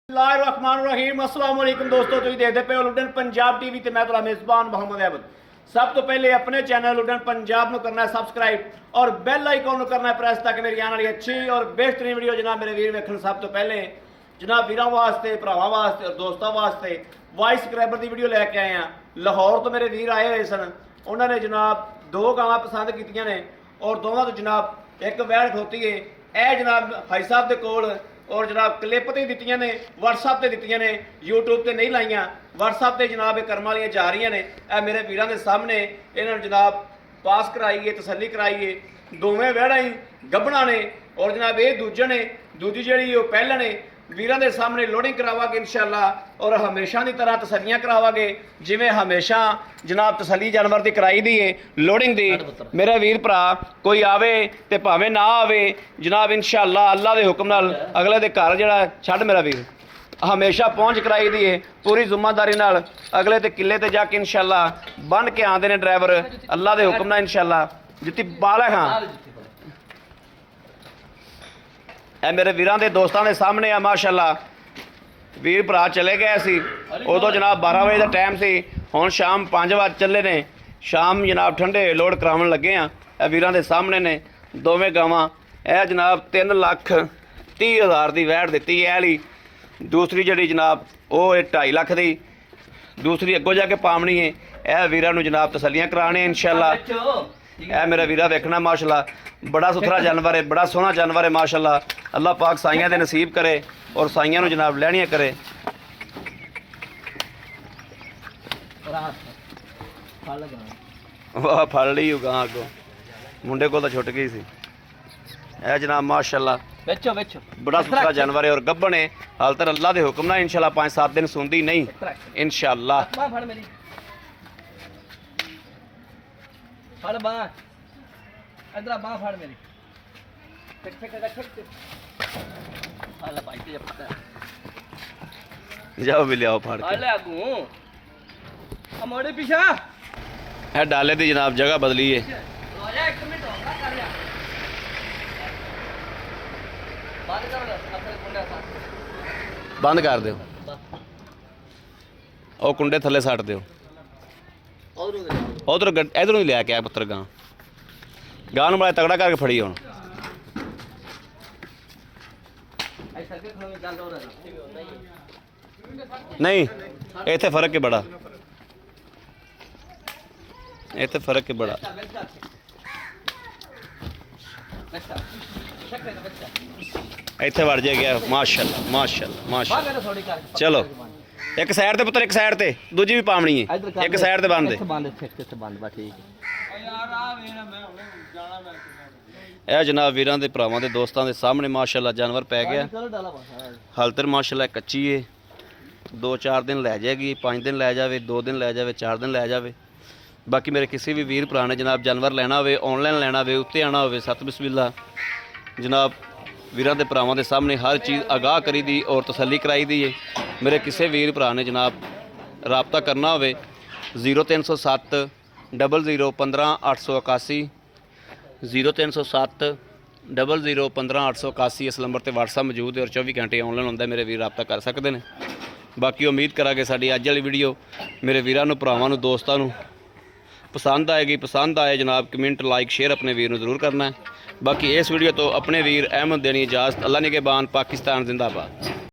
बिस्मिल्लाहिर्रहमानिर्रहीम अस्सलाम वालेकुम दोस्तों, तुम देखते पे हो लुडन पंजाब टीवी ते मैं तुहाडा मेज़बान मोहम्मद अहमद। सब तो पहले अपने चैनल लुडन पंजाब को करना है सबसक्राइब और बैल आइकॉन को करना है प्रेस ताकि मेरी आने वाली अच्छी और बेहतरीन वीडियो जनाब मेरे वीर वेखण। सब तो पहले जनाब वीरां वास्ते, भरावां वास्ते और दोस्तों वास्ते वाइस सबसक्राइबर की वीडियो लैके आए हैं। लाहौर तो मेरे वीर आए हुए सन, उन्होंने जनाब 2 गावां पसंद कीतियां ने और दोवां तो जनाब एक वैड़ खोती है। यह जनाब भाई साहब के कोल और जनाब क्लिप तो दित्तियां ने, व्हाट्सअप से दित्तियां ने, यूट्यूब से नहीं लाइया। व्हाट्सअप से जनाब कर्म वालियां जा रही ने। यह मेरे वीरां के सामने इन्होंने जनाब पास कराइए, तसली कराइए। दोवें वैड़ा ही गब्बना ने और जनाब ये दूजे ने, दूजी जी पहले ने। वीरां के सामने लोडिंग करावांगे इंशाअल्लाह और हमेशा की तरह तसलियां करावांगे जिवें हमेशा जनाब तसली जानवर की कराई दी है लोडिंग दी। मेरा वीर भरा कोई आवे ते भावें ना आवे जनाब इंशाअल्लाह अल्लाह के हुक्म नाल अगले दे घर जिहड़ा छड्ड मेरा वीर हमेशा पहुँच कराई दी है पूरी जिम्मेदारी नाल। अगले ते किले ते जाके इंशाअल्लाह बन के आते हैं ड्राइवर अल्लाह के हुक्म नाल इंशाअल्लाह। जित्ती बाल है खां ए मेरे वीरां दे दोस्तां दे सामने आ माशाअल्लाह। वीर भरा चले गए सी उदों जनाब 12 बजे का टाइम सी, हुण शाम 5 बजे चले ने। शाम जनाब ठंडे लोड करावन लगे आ। ए वीरां दे सामने ने दोवें गावां। ए जनाब 3,30,000 की वैड़ दित्ती है वाली। दूसरी जी जनाब वो 2.5 लाख की, दूसरी अगों जाके पावनी है। यह वीरां नूं जनाब तसलियां कराने इंशाअल्लाह। यह मेरा वीरा देखना माशाअल्लाह बड़ा सुथरा जानवर है, बड़ा सोहना जानवर है माशाअल्लाह। अल्लाह पाक साइयां दे नसीब करे और साइयां नूं जनाब लैणियां करे। वाह फड़ ली गां अगों मुंडे को तो छुट गई सी। यह जनाब माशाअल्लाह बड़ा सुथरा जानवर है और गब्बन है। हाल तक अल्लाह के हुक्म ना इंशाअल्लाह 5-7 दिन सुनती नहीं इंशाअल्लाह। फड़ बां इधर बां फड़ मेरी हां भाई ते पता जाओ भी लियाओ फाड़ के ले आगू आ मोड़े पीछा है डाले दी जनाब जगह बदली है। आजा 1 मिनट होगा कर लिया बंद कर अपने कुंडा साथ बंद कर दो ओ कुंडे थले सट दो उधर इधरों ही लैके आया पुत्र गां गां बड़ा तगड़ा करके फड़ी हूँ। नहीं इतने फर्क है बड़ा, इतने फर्क है बड़ा। इतने वड़ जाएगा माशाअल्लाह माशाअल्लाह माशाअल्लाह। चलो एक साइड ते पुत्र, एक साइड ते दूजी भी पावनी है, एक साइड ते बंद है। जनाब वीरां दे भरावां दे दोस्तां दे सामने माशाअल्लाह जानवर पै गया। हाल तक माशाअल्लाह कच्ची है, 2-4 दिन लै जाएगी, 5 दिन लै जाए, 2 दिन लै जाए, 4 दिन लै जाए। बाकी मेरे किसी भी वीर भरा ने जनाब जानवर लेना हो, ऑनलाइन लेना हो, उत्ते आना हो, सत बिस्मिल्लाह जनाब वीरां दे भरावां दे सामने हर चीज़ आगाह करी दी और तसली कराई दी है। मेरे किसी वीर भरा ने जनाब रबता करना हो 0307 00 15 881 0307 00 15 881 इस नंबर पर व्हाट्सअप मौजूद है और 24 घंटे ऑनलाइन होंगे। मेरे वीर रबता कर सकते हैं। बाकी उम्मीद करा कि साड़ी अज वाली वीडियो मेरे वीरां नूं भरावां नूं दोस्तां नूं पसंद आएगी। पसंद आए जनाब कमेंट लाइक शेयर अपने वीर नूं जरूर करना है। बाकी इस वीडियो तो अपने वीर अहमद देनी इजाज़त। अल्लाह निगहबान, पाकिस्तान जिंदाबाद।